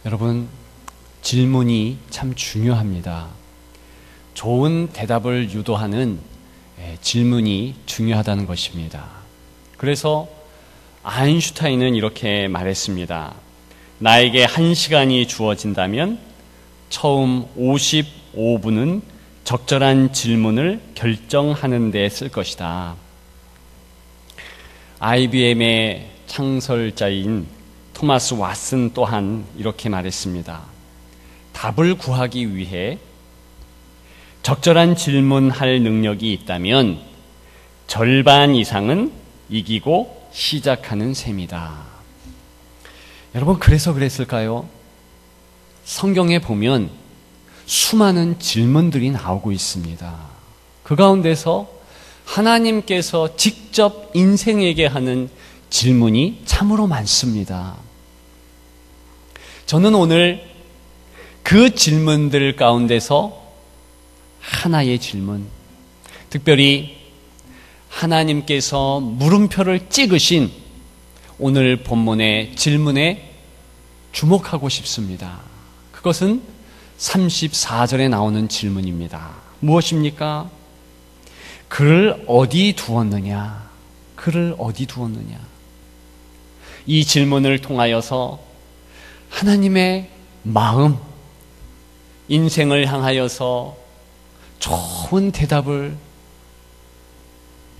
여러분, 질문이 참 중요합니다. 좋은 대답을 유도하는 질문이 중요하다는 것입니다. 그래서 아인슈타인은 이렇게 말했습니다. 나에게 1시간이 주어진다면 처음 55분은 적절한 질문을 결정하는 데 쓸 것이다. IBM의 창설자인 토마스 왓슨 또한 이렇게 말했습니다. 답을 구하기 위해 적절한 질문할 능력이 있다면 절반 이상은 이기고 시작하는 셈이다. 여러분, 그래서 그랬을까요? 성경에 보면 수많은 질문들이 나오고 있습니다. 그 가운데서 하나님께서 직접 인생에게 하는 질문이 참으로 많습니다. 저는 오늘 그 질문들 가운데서 하나의 질문, 특별히 하나님께서 물음표를 찍으신 오늘 본문의 질문에 주목하고 싶습니다. 그것은 34절에 나오는 질문입니다. 무엇입니까? 그를 어디 두었느냐? 그를 어디 두었느냐? 이 질문을 통하여서 하나님의 마음, 인생을 향하여서 좋은 대답을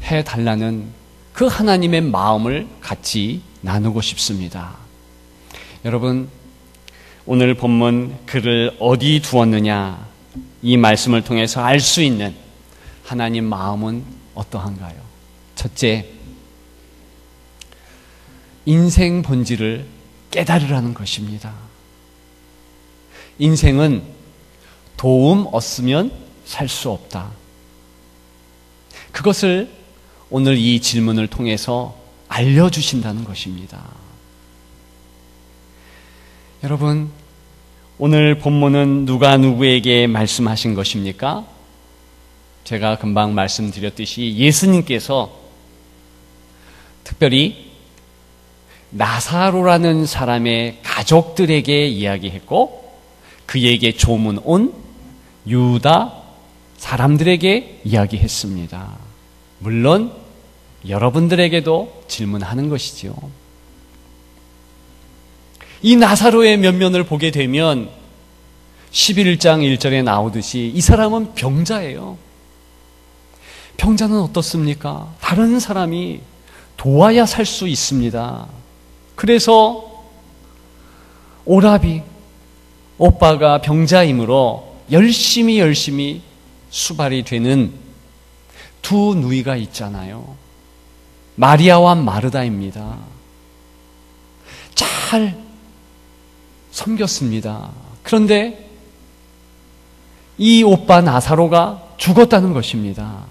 해달라는 그 하나님의 마음을 같이 나누고 싶습니다. 여러분, 오늘 본문 그를 어디 두었느냐, 이 말씀을 통해서 알 수 있는 하나님 마음은 어떠한가요? 첫째, 인생 본질을 깨달으라는 것입니다. 인생은 도움 없으면 살 수 없다. 그것을 오늘 이 질문을 통해서 알려주신다는 것입니다. 여러분, 오늘 본문은 누가 누구에게 말씀하신 것입니까? 제가 금방 말씀드렸듯이 예수님께서 특별히 나사로라는 사람의 가족들에게 이야기했고 그에게 조문 온 유다 사람들에게 이야기했습니다. 물론 여러분들에게도 질문하는 것이지요. 이 나사로의 면면을 보게 되면 11장 1절에 나오듯이 이 사람은 병자예요. 병자는 어떻습니까? 다른 사람이 도와야 살 수 있습니다. 그래서 오라비, 오빠가 병자이므로 열심히 수발이 되는 두 누이가 있잖아요. 마리아와 마르다입니다. 잘 섬겼습니다. 그런데 이 오빠 나사로가 죽었다는 것입니다.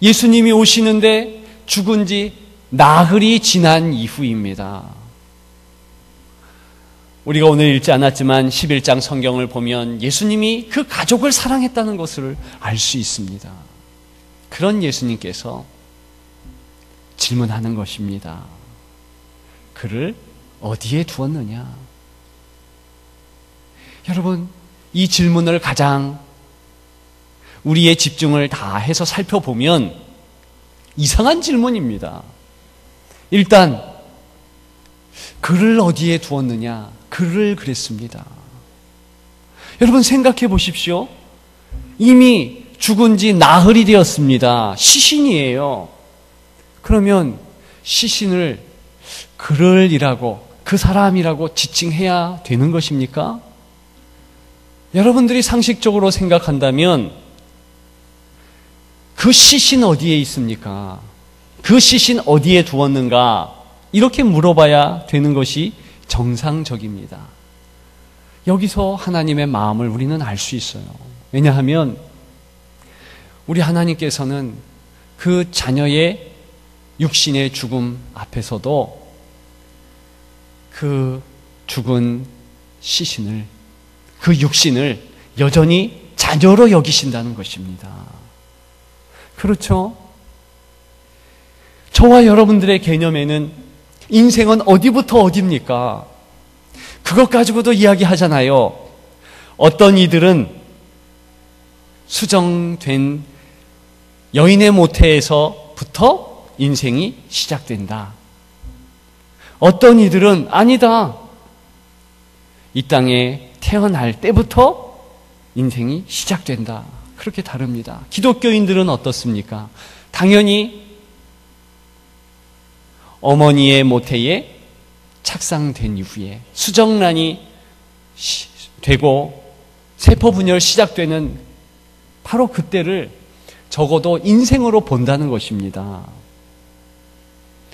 예수님이 오시는데 죽은 지 나흘이 지난 이후입니다. 우리가 오늘 읽지 않았지만 11장 성경을 보면 예수님이 그 가족을 사랑했다는 것을 알 수 있습니다. 그런 예수님께서 질문하는 것입니다. 그를 어디에 두었느냐? 여러분, 이 질문을 가장 우리의 집중을 다해서 살펴보면 이상한 질문입니다. 일단 그를 어디에 두었느냐? 그를 그랬습니다. 여러분, 생각해 보십시오. 이미 죽은 지 나흘이 되었습니다. 시신이에요. 그러면 시신을 그를이라고, 그 사람이라고 지칭해야 되는 것입니까? 여러분들이 상식적으로 생각한다면 그 시신 어디에 있습니까? 그 시신 어디에 두었는가? 이렇게 물어봐야 되는 것이 정상적입니다. 여기서 하나님의 마음을 우리는 알 수 있어요. 왜냐하면 우리 하나님께서는 그 자녀의 육신의 죽음 앞에서도 그 죽은 시신을, 그 육신을 여전히 자녀로 여기신다는 것입니다. 그렇죠? 저와 여러분들의 개념에는 인생은 어디부터 어디입니까? 그것 가지고도 이야기하잖아요. 어떤 이들은 수정된 여인의 모태에서부터 인생이 시작된다. 어떤 이들은 아니다. 이 땅에 태어날 때부터 인생이 시작된다. 그렇게 다릅니다. 기독교인들은 어떻습니까? 당연히 어머니의 모태에 착상된 이후에 수정란이 되고 세포 분열 시작되는 바로 그때를 적어도 인생으로 본다는 것입니다.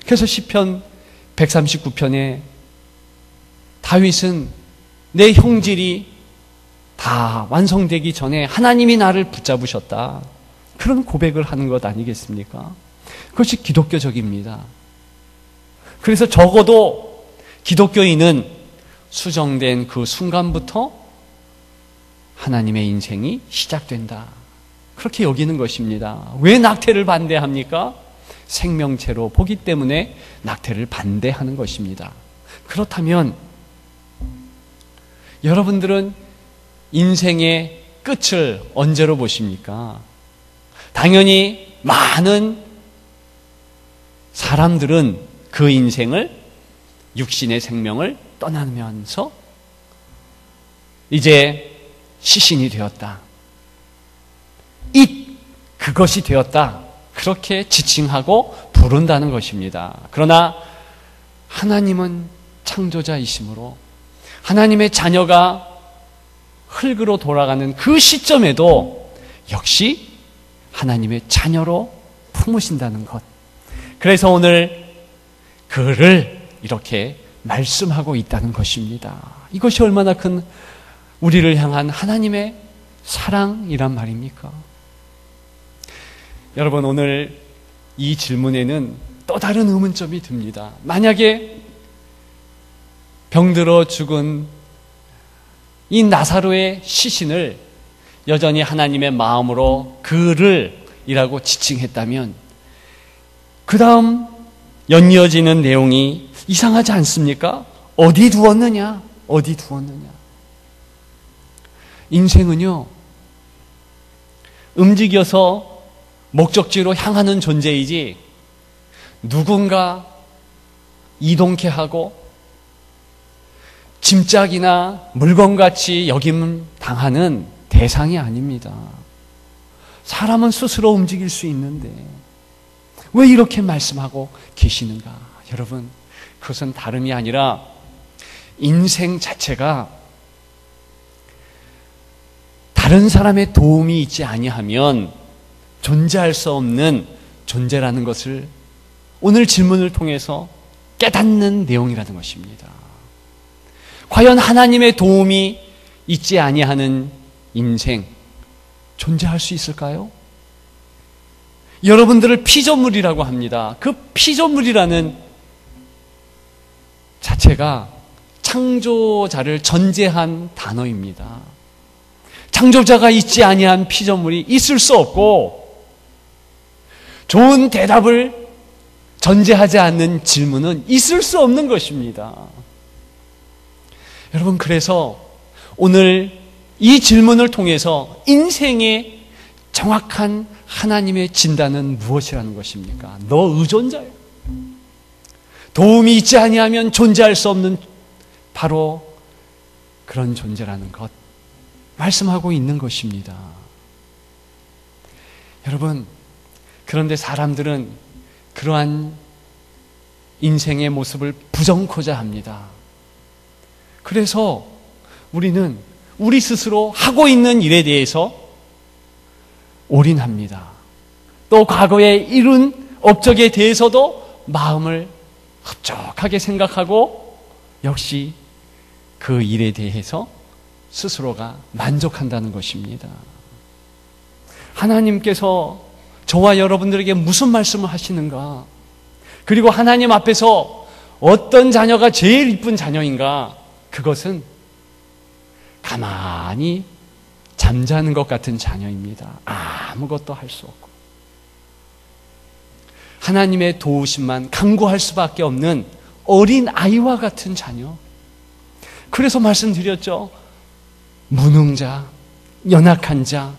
그래서 시편 139편에 다윗은 내 형질이 다 완성되기 전에 하나님이 나를 붙잡으셨다. 그런 고백을 하는 것 아니겠습니까? 그것이 기독교적입니다. 그래서 적어도 기독교인은 수정된 그 순간부터 하나님의 인생이 시작된다. 그렇게 여기는 것입니다. 왜 낙태를 반대합니까? 생명체로 보기 때문에 낙태를 반대하는 것입니다. 그렇다면 여러분들은 인생의 끝을 언제로 보십니까? 당연히 많은 사람들은 그 인생을 육신의 생명을 떠나면서 이제 시신이 되었다. 그것이 되었다. 그렇게 지칭하고 부른다는 것입니다. 그러나 하나님은 창조자이시므로 하나님의 자녀가 흙으로 돌아가는 그 시점에도 역시 하나님의 자녀로 품으신다는 것. 그래서 오늘 그를 이렇게 말씀하고 있다는 것입니다. 이것이 얼마나 큰 우리를 향한 하나님의 사랑이란 말입니까? 여러분, 오늘 이 질문에는 또 다른 의문점이 듭니다. 만약에 병들어 죽은 이 나사로의 시신을 여전히 하나님의 마음으로 그를 이라고 지칭했다면 그 다음 연이어지는 내용이 이상하지 않습니까? 어디 두었느냐? 어디 두었느냐? 인생은요, 움직여서 목적지로 향하는 존재이지 누군가 이동케 하고 짐짝이나 물건같이 여김 당하는 대상이 아닙니다. 사람은 스스로 움직일 수 있는데 왜 이렇게 말씀하고 계시는가? 여러분, 그것은 다름이 아니라 인생 자체가 다른 사람의 도움이 있지 아니하면 존재할 수 없는 존재라는 것을 오늘 질문을 통해서 깨닫는 내용이라는 것입니다. 과연 하나님의 도움이 있지 아니하는 인생 존재할 수 있을까요? 여러분들을 피조물이라고 합니다. 그 피조물이라는 자체가 창조자를 전제한 단어입니다. 창조자가 있지 아니한 피조물이 있을 수 없고 좋은 대답을 전제하지 않는 질문은 있을 수 없는 것입니다. 여러분, 그래서 오늘 이 질문을 통해서 인생의 정확한 하나님의 진단은 무엇이라는 것입니까? 너 의존자야. 도움이 있지 아니하면 존재할 수 없는 바로 그런 존재라는 것 말씀하고 있는 것입니다. 여러분, 그런데 사람들은 그러한 인생의 모습을 부정코자 합니다. 그래서 우리는 우리 스스로 하고 있는 일에 대해서 올인합니다. 또 과거에 이룬 업적에 대해서도 마음을 흡족하게 생각하고 역시 그 일에 대해서 스스로가 만족한다는 것입니다. 하나님께서 저와 여러분들에게 무슨 말씀을 하시는가? 그리고 하나님 앞에서 어떤 자녀가 제일 이쁜 자녀인가? 그것은 가만히 잠자는 것 같은 자녀입니다. 아무것도 할 수 없고 하나님의 도우심만 간구할 수밖에 없는 어린 아이와 같은 자녀. 그래서 말씀드렸죠. 무능자, 연약한 자.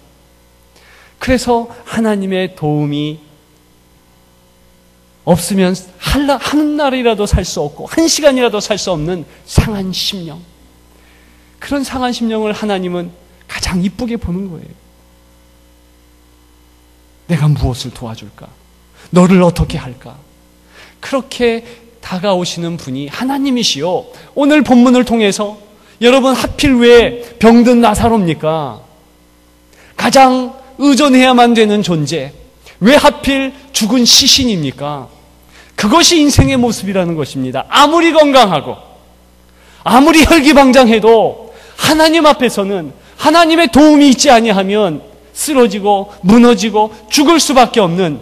그래서 하나님의 도움이 없으면 한 날이라도 살 수 없고 한 시간이라도 살 수 없는 상한 심령. 그런 상한 심령을 하나님은 가장 이쁘게 보는 거예요. 내가 무엇을 도와줄까? 너를 어떻게 할까? 그렇게 다가오시는 분이 하나님이시요. 오늘 본문을 통해서 여러분 하필 왜 병든 나사로입니까? 가장 의존해야만 되는 존재. 왜 하필 죽은 시신입니까? 그것이 인생의 모습이라는 것입니다. 아무리 건강하고 아무리 혈기방장해도 하나님 앞에서는 하나님의 도움이 있지 아니하면 쓰러지고 무너지고 죽을 수밖에 없는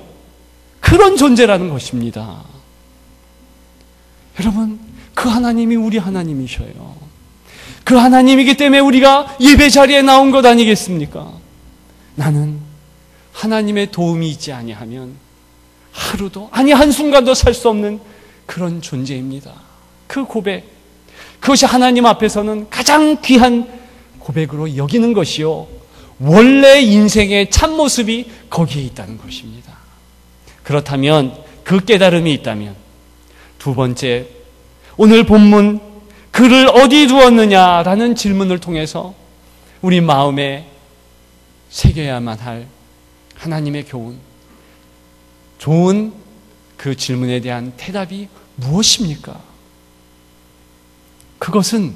그런 존재라는 것입니다. 여러분, 그 하나님이 우리 하나님이셔요. 그 하나님이기 때문에 우리가 예배 자리에 나온 것 아니겠습니까? 나는 하나님의 도움이 있지 아니하면 하루도 아니 한순간도 살 수 없는 그런 존재입니다. 그 고백, 그것이 하나님 앞에서는 가장 귀한 고백으로 여기는 것이요, 원래 인생의 참모습이 거기에 있다는 것입니다. 그렇다면 그 깨달음이 있다면 두 번째, 오늘 본문 그를 어디 두었느냐라는 질문을 통해서 우리 마음에 새겨야만 할 하나님의 교훈, 좋은 그 질문에 대한 대답이 무엇입니까? 그것은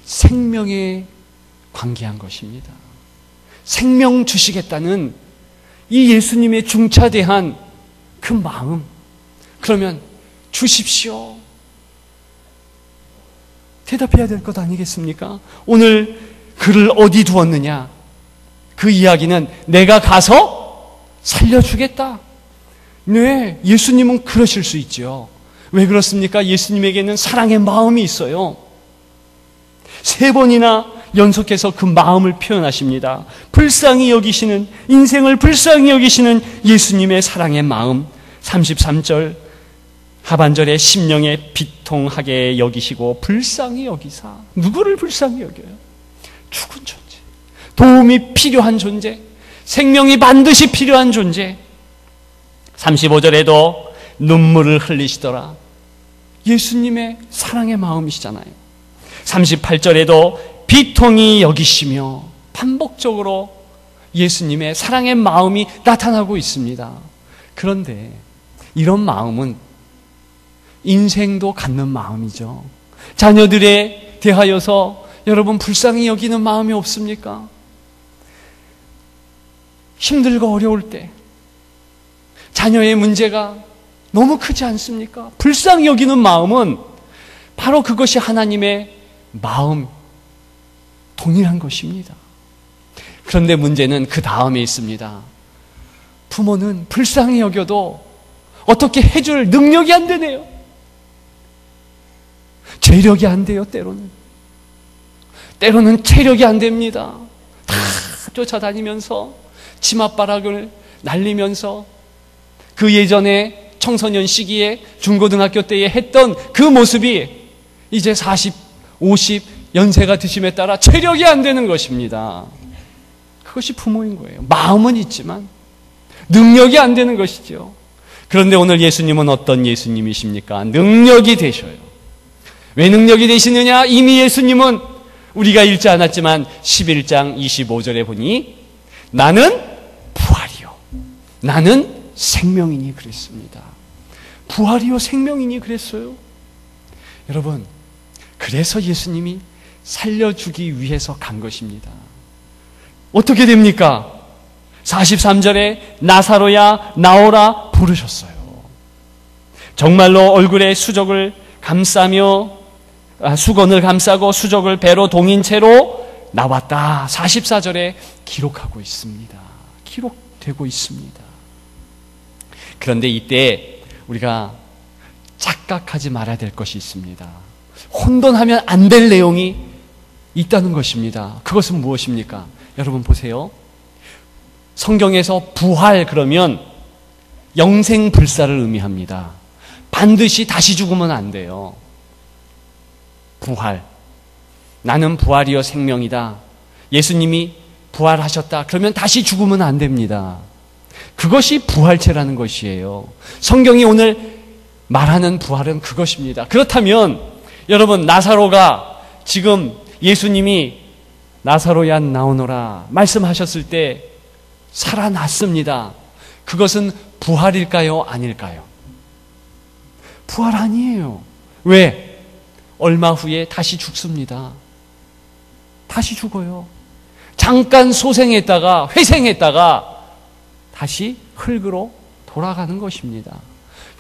생명에 관계한 것입니다. 생명 주시겠다는 이 예수님의 중차대한 그 마음. 그러면 주십시오. 대답해야 될 것 아니겠습니까? 오늘 그를 어디 두었느냐? 그 이야기는 내가 가서 살려주겠다. 네, 예수님은 그러실 수 있죠. 왜 그렇습니까? 예수님에게는 사랑의 마음이 있어요. 3번이나 연속해서 그 마음을 표현하십니다. 불쌍히 여기시는, 인생을 불쌍히 여기시는 예수님의 사랑의 마음. 33절 하반절에 심령에 비통하게 여기시고 불쌍히 여기사. 누구를 불쌍히 여겨요? 죽은 존재, 도움이 필요한 존재, 생명이 반드시 필요한 존재. 35절에도 눈물을 흘리시더라. 예수님의 사랑의 마음이시잖아요. 38절에도 비통히 여기시며, 반복적으로 예수님의 사랑의 마음이 나타나고 있습니다. 그런데 이런 마음은 인생도 갖는 마음이죠. 자녀들에 대하여서 여러분 불쌍히 여기는 마음이 없습니까? 힘들고 어려울 때 자녀의 문제가 너무 크지 않습니까? 불쌍히 여기는 마음은 바로 그것이 하나님의 마음, 동일한 것입니다. 그런데 문제는 그 다음에 있습니다. 부모는 불쌍히 여겨도 어떻게 해줄 능력이 안 되네요. 재력이 안 돼요, 때로는. 때로는 체력이 안 됩니다. 다 쫓아다니면서 치맛바락을 날리면서 그 예전에 청소년 시기에 중고등학교 때에 했던 그 모습이 이제 40, 50 연세가 드심에 따라 체력이 안 되는 것입니다. 그것이 부모인 거예요. 마음은 있지만 능력이 안 되는 것이죠. 그런데 오늘 예수님은 어떤 예수님이십니까? 능력이 되셔요. 왜 능력이 되시느냐? 이미 예수님은 우리가 읽지 않았지만 11장 25절에 보니 나는 부활이요, 나는 생명이니 그랬습니다. 부활이요 생명이니 그랬어요. 여러분, 그래서 예수님이 살려주기 위해서 간 것입니다. 어떻게 됩니까? 43절에 나사로야 나오라 부르셨어요. 정말로 얼굴에 수건을 감싸고 수족을 배로 동인 채로 나왔다. 44절에 기록하고 있습니다. 기록되고 있습니다. 그런데 이때 우리가 착각하지 말아야 될 것이 있습니다. 혼돈하면 안 될 내용이 있다는 것입니다. 그것은 무엇입니까? 여러분 보세요. 성경에서 부활 그러면 영생불사를 의미합니다. 반드시 다시 죽으면 안 돼요. 부활. 나는 부활이요 생명이다. 예수님이 부활하셨다. 그러면 다시 죽으면 안 됩니다. 그것이 부활체라는 것이에요. 성경이 오늘 말하는 부활은 그것입니다. 그렇다면 여러분, 나사로가 지금 예수님이 나사로야 나오너라 말씀하셨을 때 살아났습니다. 그것은 부활일까요? 아닐까요? 부활 아니에요. 왜? 얼마 후에 다시 죽습니다. 다시 죽어요. 잠깐 소생했다가 회생했다가 다시 흙으로 돌아가는 것입니다.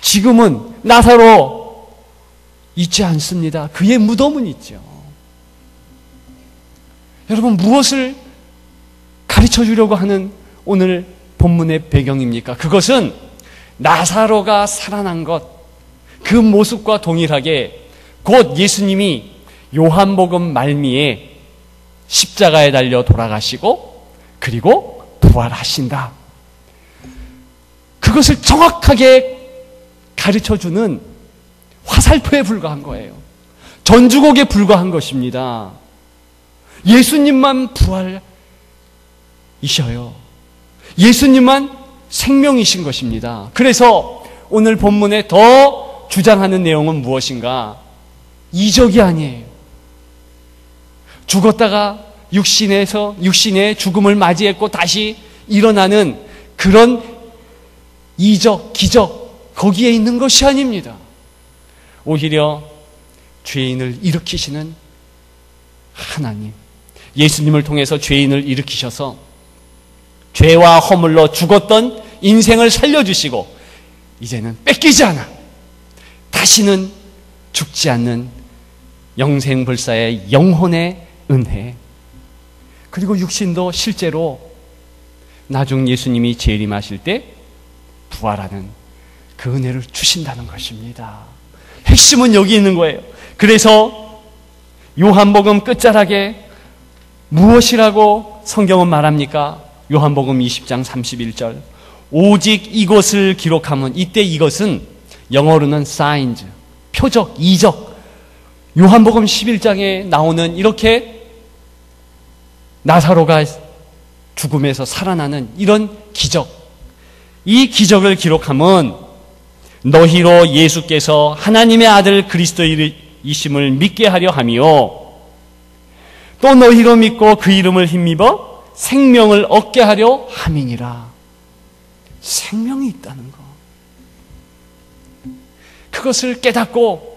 지금은 나사로 있지 않습니다. 그의 무덤은 있죠. 여러분, 무엇을 가르쳐 주려고 하는 오늘 본문의 배경입니까? 그것은 나사로가 살아난 것, 그 모습과 동일하게 곧 예수님이 요한복음 말미에 십자가에 달려 돌아가시고 그리고 부활하신다. 그것을 정확하게 가르쳐주는 화살표에 불과한 거예요. 전주곡에 불과한 것입니다. 예수님만 부활이셔요. 예수님만 생명이신 것입니다. 그래서 오늘 본문에 더 주장하는 내용은 무엇인가? 이적이 아니에요. 죽었다가 육신의 죽음을 맞이했고 다시 일어나는 그런 이적, 기적, 거기에 있는 것이 아닙니다. 오히려 죄인을 일으키시는 하나님, 예수님을 통해서 죄인을 일으키셔서 죄와 허물로 죽었던 인생을 살려주시고 이제는 뺏기지 않아 다시는 죽지 않는 영생불사의 영혼의 은혜, 그리고 육신도 실제로 나중 예수님이 재림하실 때 부활하는 그 은혜를 주신다는 것입니다. 핵심은 여기 있는 거예요. 그래서 요한복음 끝자락에 무엇이라고 성경은 말합니까? 요한복음 20장 31절, 오직 이것을 기록하면, 이때 이것은 영어로는 signs, 표적, 이적, 요한복음 11장에 나오는 이렇게 나사로가 죽음에서 살아나는 이런 기적, 이 기적을 기록하면 너희로 예수께서 하나님의 아들 그리스도이심을 믿게 하려 하며 또 너희로 믿고 그 이름을 힘입어 생명을 얻게 하려 함이니라. 생명이 있다는 것, 그것을 깨닫고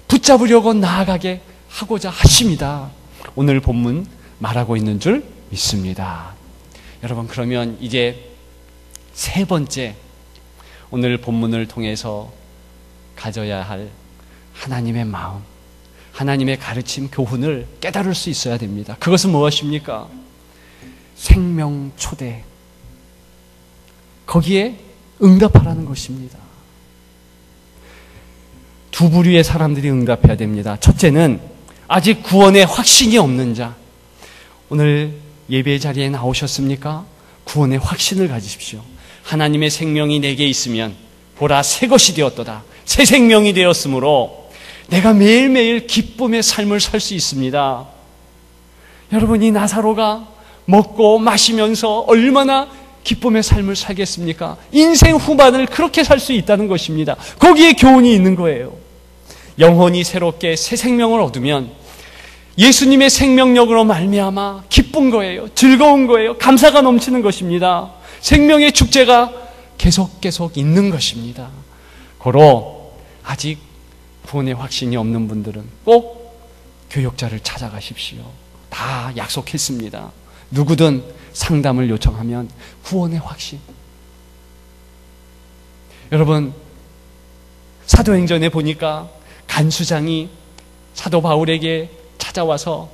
붙잡으려고 나아가게 하고자 하십니다. 오늘 본문 말하고 있는 줄 믿습니다. 여러분, 그러면 이제 세 번째, 오늘 본문을 통해서 가져야 할 하나님의 마음, 하나님의 가르침, 교훈을 깨달을 수 있어야 됩니다. 그것은 무엇입니까? 생명 초대, 거기에 응답하라는 것입니다. 두 부류의 사람들이 응답해야 됩니다. 첫째는 아직 구원의 확신이 없는 자. 오늘 예배 자리에 나오셨습니까? 구원의 확신을 가지십시오. 하나님의 생명이 내게 있으면 보라, 새 것이 되었도다. 새 생명이 되었으므로 내가 매일매일 기쁨의 삶을 살 수 있습니다. 여러분, 이 나사로가 먹고 마시면서 얼마나 기쁨의 삶을 살겠습니까? 인생 후반을 그렇게 살 수 있다는 것입니다. 거기에 교훈이 있는 거예요. 영혼이 새롭게 새 생명을 얻으면 예수님의 생명력으로 말미암아 기쁜 거예요. 즐거운 거예요. 감사가 넘치는 것입니다. 생명의 축제가 계속 있는 것입니다. 고로 아직 구원의 확신이 없는 분들은 꼭 교역자를 찾아가십시오. 다 약속했습니다. 누구든 상담을 요청하면 구원의 확신. 여러분, 사도행전에 보니까 간수장이 사도 바울에게 찾아와서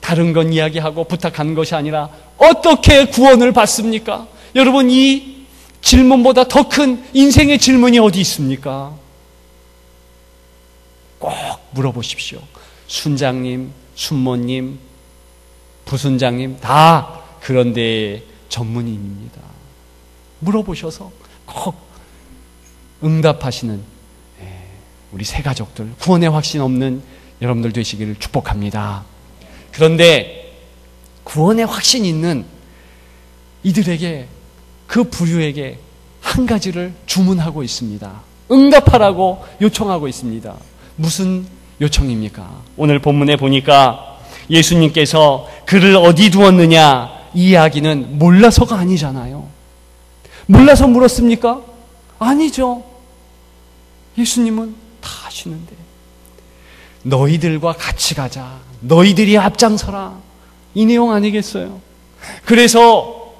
다른 건 이야기하고 부탁하는 것이 아니라 어떻게 구원을 받습니까? 여러분, 이 질문보다 더 큰 인생의 질문이 어디 있습니까? 꼭 물어보십시오. 순장님, 순모님, 부순장님 다 그런 데의 전문인입니다. 물어보셔서 꼭 응답하시는 우리 새 가족들, 구원의 확신 없는 여러분들 되시기를 축복합니다. 그런데 구원의 확신이 있는 이들에게, 그 부류에게 한 가지를 주문하고 있습니다. 응답하라고 요청하고 있습니다. 무슨 요청입니까? 오늘 본문에 보니까 예수님께서 그를 어디 두었느냐, 이 이야기는 몰라서가 아니잖아요. 몰라서 물었습니까? 아니죠. 예수님은 다 아시는데, 너희들과 같이 가자, 너희들이 앞장서라, 이 내용 아니겠어요? 그래서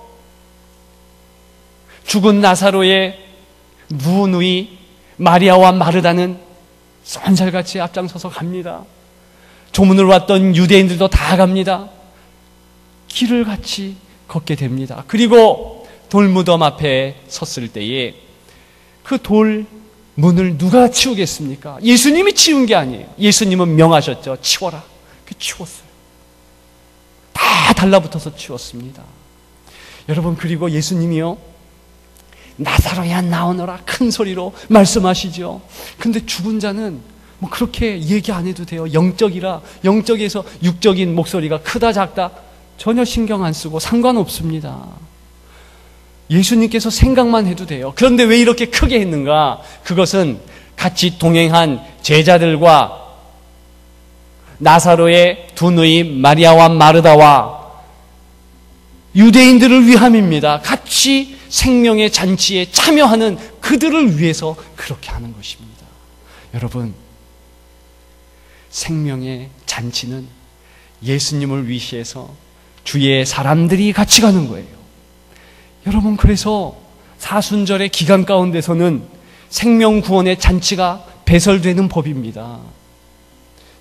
죽은 나사로의 누누이 마리아와 마르다는 쏜살같이 앞장서서 갑니다. 조문을 왔던 유대인들도 다 갑니다. 길을 같이 걷게 됩니다. 그리고 돌무덤 앞에 섰을 때에 그 돌문을 누가 치우겠습니까? 예수님이 치운 게 아니에요. 예수님은 명하셨죠. 치워라. 그 치웠어요. 다 달라붙어서 치웠습니다. 여러분, 그리고 예수님이요, 나사로야 나오너라 큰 소리로 말씀하시죠. 근데 죽은 자는 뭐 그렇게 얘기 안 해도 돼요. 영적이라, 영적에서 육적인 목소리가 크다 작다 전혀 신경 안 쓰고 상관없습니다. 예수님께서 생각만 해도 돼요. 그런데 왜 이렇게 크게 했는가? 그것은 같이 동행한 제자들과 나사로의 두 누이 마리아와 마르다와 유대인들을 위함입니다. 같이 생명의 잔치에 참여하는 그들을 위해서 그렇게 하는 것입니다. 여러분, 생명의 잔치는 예수님을 위시해서 주의 사람들이 같이 가는 거예요. 여러분, 그래서 사순절의 기간 가운데서는 생명구원의 잔치가 배설되는 법입니다.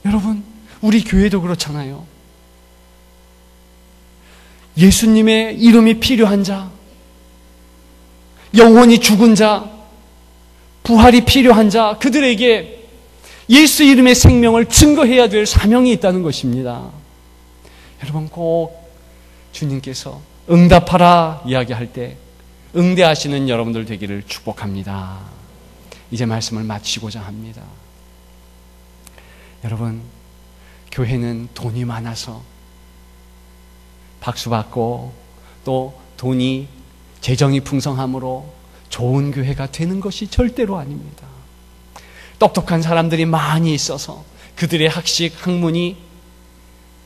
여러분, 우리 교회도 그렇잖아요. 예수님의 이름이 필요한 자, 영혼이 죽은 자, 부활이 필요한 자, 그들에게 예수 이름의 생명을 증거해야 될 사명이 있다는 것입니다. 여러분, 꼭 주님께서 응답하라 이야기할 때 응대하시는 여러분들 되기를 축복합니다. 이제 말씀을 마치고자 합니다. 여러분, 교회는 돈이 많아서 박수받고 또 돈이 재정이 풍성함으로 좋은 교회가 되는 것이 절대로 아닙니다. 똑똑한 사람들이 많이 있어서 그들의 학식, 학문이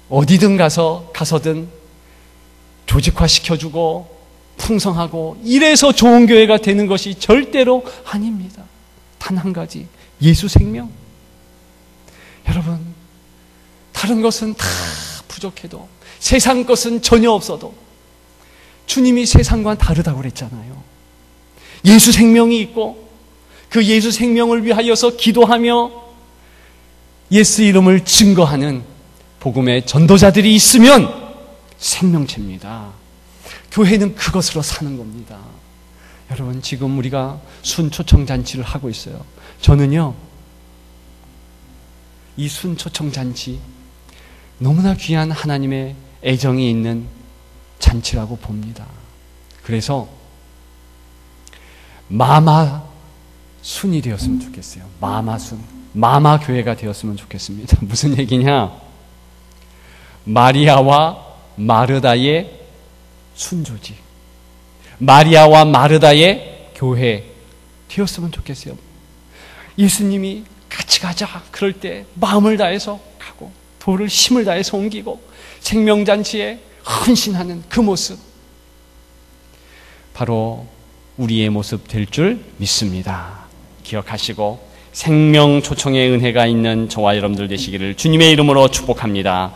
어디든 가서든 조직화시켜주고 풍성하고 이래서 좋은 교회가 되는 것이 절대로 아닙니다. 단 한 가지, 예수 생명. 여러분, 다른 것은 다 부족해도, 세상 것은 전혀 없어도 주님이 세상과는 다르다고 그랬잖아요. 예수 생명이 있고 그 예수 생명을 위하여서 기도하며 예수 이름을 증거하는 복음의 전도자들이 있으면 생명체입니다. 교회는 그것으로 사는 겁니다. 여러분, 지금 우리가 순초청잔치를 하고 있어요. 저는요, 이 순초청잔치 너무나 귀한 하나님의 애정이 있는 잔치라고 봅니다. 그래서 마마순이 되었으면 좋겠어요. 마마순, 마마교회가 되었으면 좋겠습니다. 무슨 얘기냐? 마리아와 마르다의 순조지, 마리아와 마르다의 교회 되었으면 좋겠어요. 예수님이 같이 가자 그럴 때 마음을 다해서 가고 돌을 힘을 다해서 옮기고 생명잔치에 헌신하는 그 모습, 바로 우리의 모습 될 줄 믿습니다. 기억하시고 생명 초청의 은혜가 있는 저와 여러분들 되시기를 주님의 이름으로 축복합니다.